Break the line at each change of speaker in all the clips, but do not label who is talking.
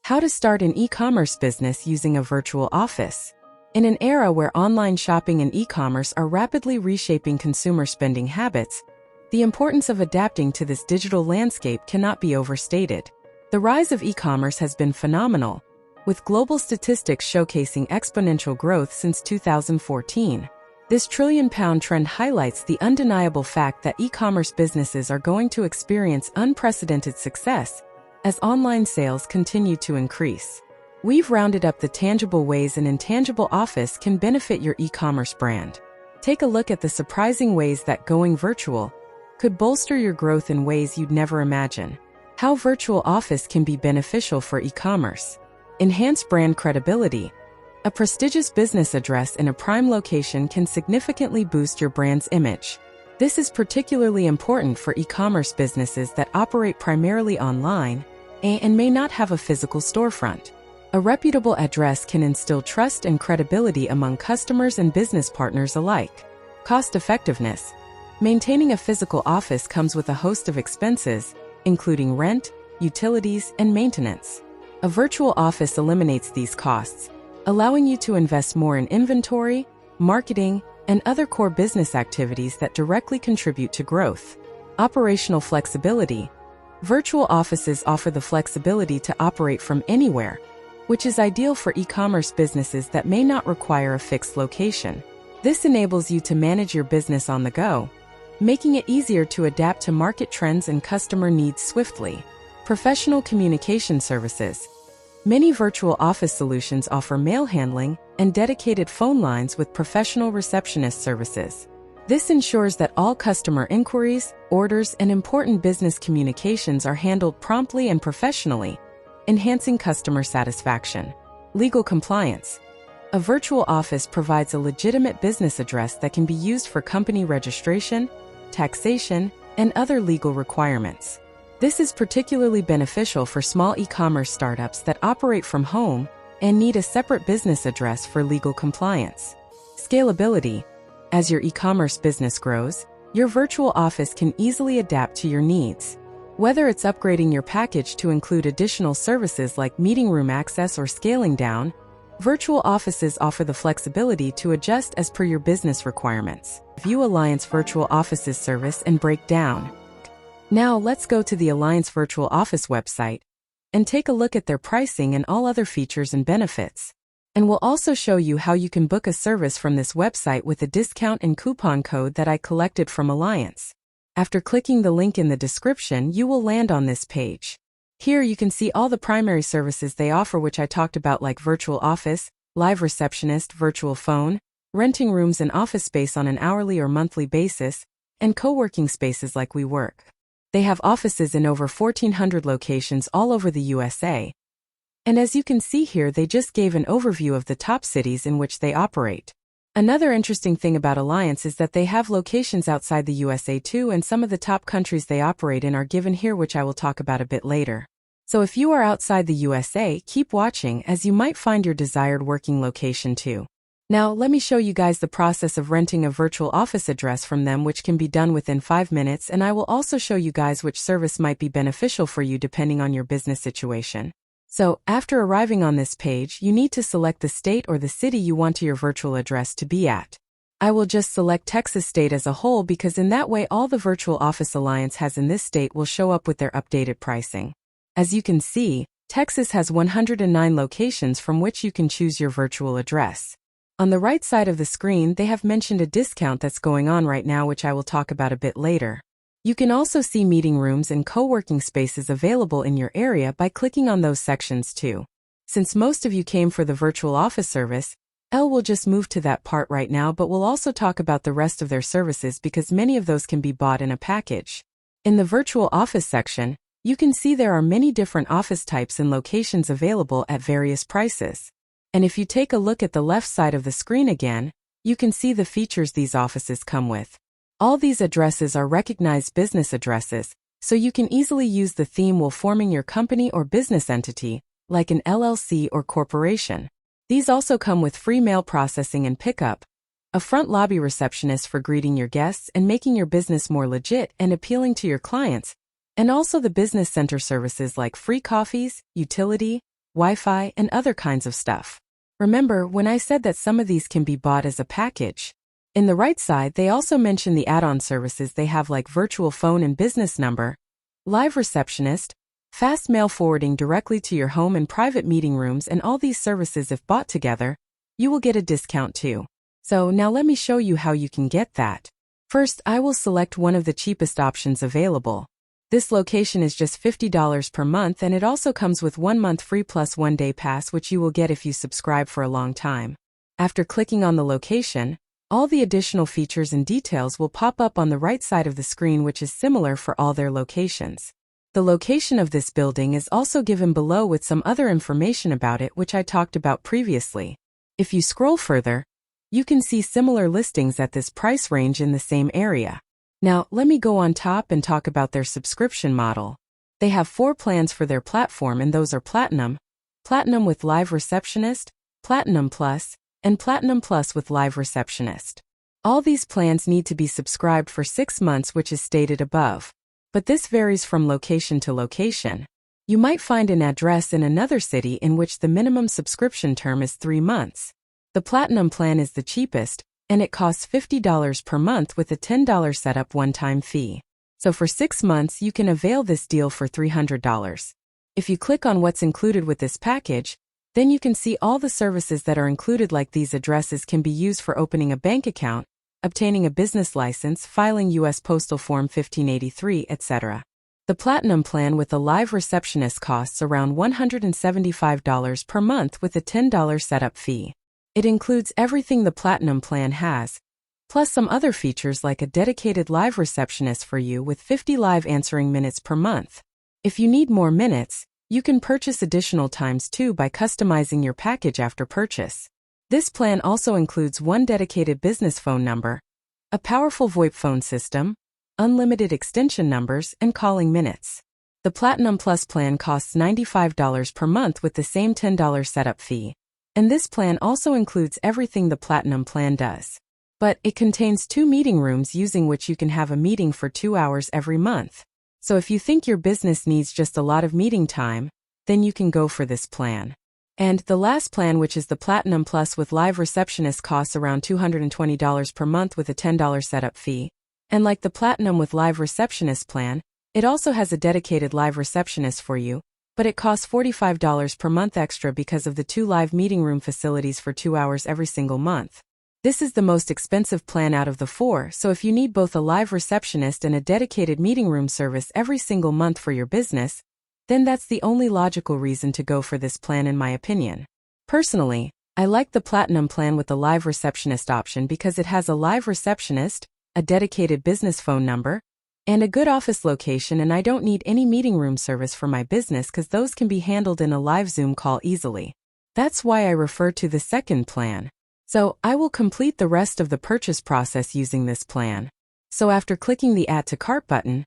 How to start an e-commerce business using a virtual office. In an era where online shopping and e-commerce are rapidly reshaping consumer spending habits, the importance of adapting to this digital landscape cannot be overstated. The rise of e-commerce has been phenomenal, with global statistics showcasing exponential growth since 2014. This trillion-pound trend highlights the undeniable fact that e-commerce businesses are going to experience unprecedented success as online sales continue to increase. We've rounded up the tangible ways an intangible office can benefit your e-commerce brand. Take a look at the surprising ways that going virtual could bolster your growth in ways you'd never imagine. How virtual office can be beneficial for e-commerce. Enhance brand credibility. A prestigious business address in a prime location can significantly boost your brand's image. This is particularly important for e-commerce businesses that operate primarily online and may not have a physical storefront. A reputable address can instill trust and credibility among customers and business partners alike. Cost effectiveness. Maintaining a physical office comes with a host of expenses, including rent, utilities, and maintenance. A virtual office eliminates these costs, allowing you to invest more in inventory, marketing, and other core business activities that directly contribute to growth. Operational flexibility. Virtual offices offer the flexibility to operate from anywhere, which is ideal for e-commerce businesses that may not require a fixed location. This enables you to manage your business on the go, making it easier to adapt to market trends and customer needs swiftly. Professional communication services. Many virtual office solutions offer mail handling and dedicated phone lines with professional receptionist services. This ensures that all customer inquiries, orders, and important business communications are handled promptly and professionally, enhancing customer satisfaction. Legal compliance. A virtual office provides a legitimate business address that can be used for company registration, taxation, and other legal requirements. This is particularly beneficial for small e-commerce startups that operate from home and need a separate business address for legal compliance. Scalability. As your e-commerce business grows, your virtual office can easily adapt to your needs. Whether it's upgrading your package to include additional services like meeting room access or scaling down, virtual offices offer the flexibility to adjust as per your business requirements. View Alliance Virtual Offices service and break down. Now let's go to the Alliance Virtual Office website and take a look at their pricing and all other features and benefits. And we'll also show you how you can book a service from this website with a discount and coupon code that I collected from Alliance. After clicking the link in the description, you will land on this page. Here you can see all the primary services they offer, which I talked about, like virtual office, live receptionist, virtual phone, renting rooms and office space on an hourly or monthly basis, and co-working spaces like WeWork. They have offices in over 1,400 locations all over the USA. And as you can see here, they just gave an overview of the top cities in which they operate. Another interesting thing about Alliance is that they have locations outside the USA too, and some of the top countries they operate in are given here, which I will talk about a bit later. So if you are outside the USA, keep watching as you might find your desired working location too. Now let me show you guys the process of renting a virtual office address from them, which can be done within 5 minutes, and I will also show you guys which service might be beneficial for you depending on your business situation. So, after arriving on this page, you need to select the state or the city you want your virtual address to be at. I will just select Texas state as a whole because in that way all the virtual office Alliance has in this state will show up with their updated pricing. As you can see, Texas has 109 locations from which you can choose your virtual address. On the right side of the screen, they have mentioned a discount that's going on right now, which I will talk about a bit later. You can also see meeting rooms and co-working spaces available in your area by clicking on those sections too. Since most of you came for the virtual office service, Elle will just move to that part right now, but we'll also talk about the rest of their services because many of those can be bought in a package. In the virtual office section, you can see there are many different office types and locations available at various prices. And if you take a look at the left side of the screen again, you can see the features these offices come with. All these addresses are recognized business addresses, so you can easily use the theme while forming your company or business entity, like an LLC or corporation. These also come with free mail processing and pickup, a front lobby receptionist for greeting your guests and making your business more legit and appealing to your clients, and also the business center services like free coffees, utility, Wi-Fi, and other kinds of stuff. Remember when I said that some of these can be bought as a package? In the right side, they also mention the add-on services they have like virtual phone and business number, live receptionist, fast mail forwarding directly to your home and private meeting rooms, and all these services, if bought together, you will get a discount too. So now let me show you how you can get that. First, I will select one of the cheapest options available. This location is just $50 per month, and it also comes with 1 month free plus 1 day pass, which you will get if you subscribe for a long time. After clicking on the location, all the additional features and details will pop up on the right side of the screen, which is similar for all their locations. The location of this building is also given below with some other information about it, which I talked about previously. If you scroll further, you can see similar listings at this price range in the same area. Now, let me go on top and talk about their subscription model. They have 4 plans for their platform, and those are Platinum, Platinum with Live Receptionist, Platinum Plus, and Platinum Plus with Live Receptionist. All these plans need to be subscribed for 6 months, which is stated above. But this varies from location to location. You might find an address in another city in which the minimum subscription term is 3 months. The Platinum plan is the cheapest, and it costs $50 per month with a $10 setup one-time fee. So for 6 months, you can avail this deal for $300. If you click on what's included with this package, then you can see all the services that are included, like these addresses can be used for opening a bank account, obtaining a business license, filing U.S. Postal Form 1583, etc. The Platinum plan with a live receptionist costs around $175 per month with a $10 setup fee. It includes everything the Platinum plan has, plus some other features like a dedicated live receptionist for you with 50 live answering minutes per month. If you need more minutes, you can purchase additional times too by customizing your package after purchase. This plan also includes 1 dedicated business phone number, a powerful VoIP phone system, unlimited extension numbers, and calling minutes. The Platinum Plus plan costs $95 per month with the same $10 setup fee. And this plan also includes everything the Platinum plan does. But it contains 2 meeting rooms using which you can have a meeting for 2 hours every month. So if you think your business needs just a lot of meeting time, then you can go for this plan. And the last plan, which is the Platinum Plus with Live Receptionist, costs around $220 per month with a $10 setup fee. And like the Platinum with Live Receptionist plan, it also has a dedicated live receptionist for you, but it costs $45 per month extra because of the 2 live meeting room facilities for 2 hours every single month. This is the most expensive plan out of the 4, so if you need both a live receptionist and a dedicated meeting room service every single month for your business, then that's the only logical reason to go for this plan, in my opinion. Personally, I like the Platinum plan with the live receptionist option because it has a live receptionist, a dedicated business phone number, and a good office location, and I don't need any meeting room service for my business because those can be handled in a live Zoom call easily. That's why I refer to the second plan. So I will complete the rest of the purchase process using this plan. So after clicking the Add to Cart button,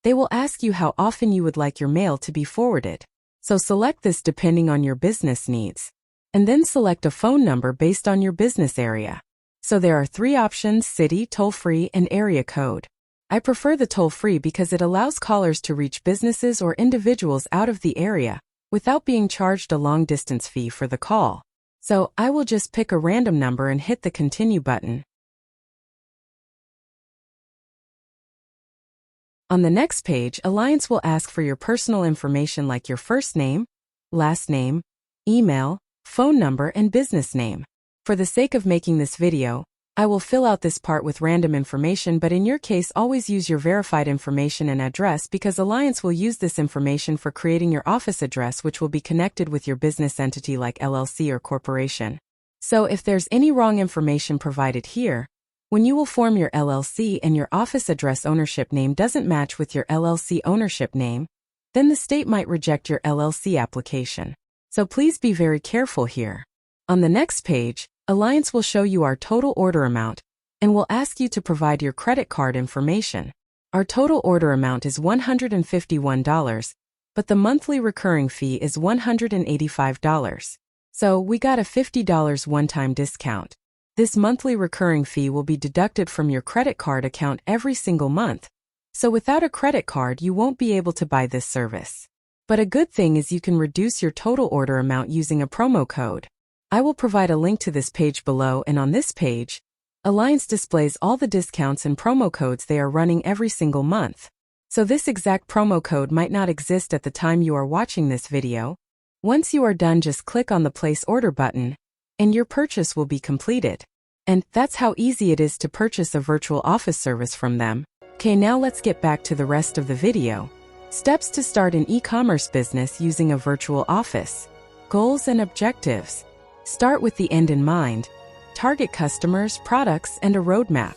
they will ask you how often you would like your mail to be forwarded. So select this depending on your business needs. And then select a phone number based on your business area. So there are 3 options: city, toll-free, and area code. I prefer the toll-free because it allows callers to reach businesses or individuals out of the area without being charged a long-distance fee for the call. So I will just pick a random number and hit the Continue button. On the next page, Alliance will ask for your personal information like your first name, last name, email, phone number, and business name. For the sake of making this video, I will fill out this part with random information, but in your case always use your verified information and address because Alliance will use this information for creating your office address, which will be connected with your business entity like LLC or corporation. So if there's any wrong information provided here, when you will form your LLC and your office address ownership name doesn't match with your LLC ownership name, then the state might reject your LLC application. So please be very careful here. On the next page, Alliance will show you our total order amount and will ask you to provide your credit card information. Our total order amount is $151, but the monthly recurring fee is $185. So we got a $50 one-time discount. This monthly recurring fee will be deducted from your credit card account every single month. So without a credit card, you won't be able to buy this service. But a good thing is you can reduce your total order amount using a promo code. I will provide a link to this page below, and on this page, Alliance displays all the discounts and promo codes they are running every single month. So this exact promo code might not exist at the time you are watching this video. Once you are done, just click on the Place Order button, and your purchase will be completed. And that's how easy it is to purchase a virtual office service from them. Okay, now let's get back to the rest of the video. Steps to start an e-commerce business using a virtual office. Goals and objectives. Start with the end in mind. Target customers, products, and a roadmap.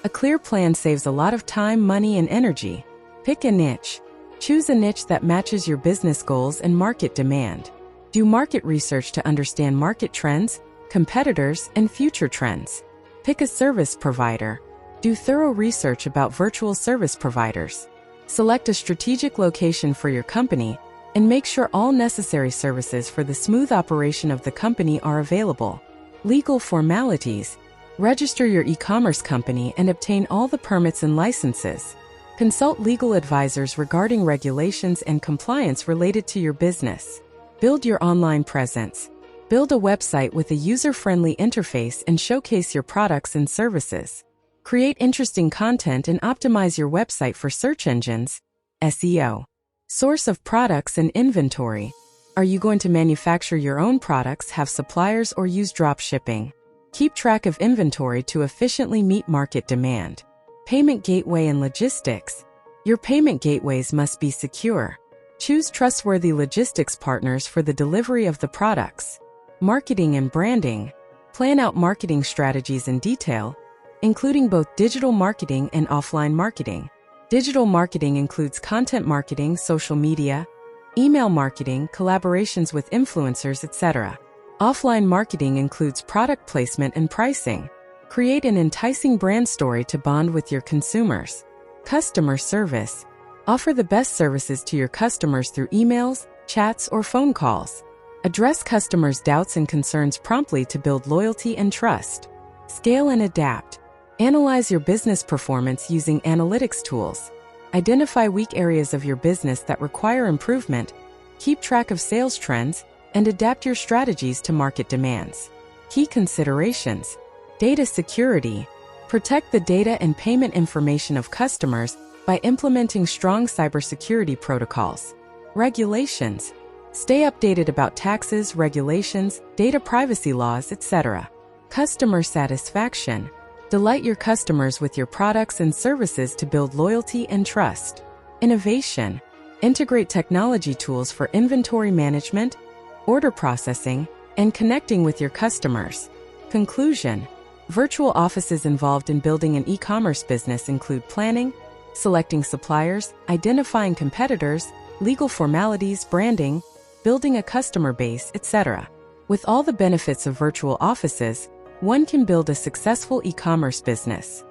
A clear plan saves a lot of time, money, and energy. Pick a niche. Choose a niche that matches your business goals and market demand. Do market research to understand market trends, competitors, and future trends. Pick a service provider. Do thorough research about virtual service providers. Select a strategic location for your company, and make sure all necessary services for the smooth operation of the company are available. Legal formalities. Register your e-commerce company and obtain all the permits and licenses. Consult legal advisors regarding regulations and compliance related to your business. Build your online presence. Build a website with a user-friendly interface and showcase your products and services. Create interesting content and optimize your website for search engines, SEO. Source of products and inventory. Are you going to manufacture your own products, have suppliers, or use drop shipping? Keep track of inventory to efficiently meet market demand. Payment gateway and logistics. Your payment gateways must be secure. Choose trustworthy logistics partners for the delivery of the products. Marketing and branding. Plan out marketing strategies in detail, including both digital marketing and offline marketing. Digital marketing includes content marketing, social media, email marketing, collaborations with influencers, etc. Offline marketing includes product placement and pricing. Create an enticing brand story to bond with your consumers. Customer service. Offer the best services to your customers through emails, chats, or phone calls. Address customers' doubts and concerns promptly to build loyalty and trust. Scale and adapt. Analyze your business performance using analytics tools. Identify weak areas of your business that require improvement. Keep track of sales trends and adapt your strategies to market demands. Key considerations. Data security. Protect the data and payment information of customers by implementing strong cybersecurity protocols. Regulations. Stay updated about taxes, regulations, data privacy laws, etc. Customer satisfaction. Delight your customers with your products and services to build loyalty and trust. Innovation. Integrate technology tools for inventory management, order processing, and connecting with your customers. Conclusion. Virtual offices involved in building an e-commerce business include planning, selecting suppliers, identifying competitors, legal formalities, branding, building a customer base, etc. With all the benefits of virtual offices, one can build a successful e-commerce business.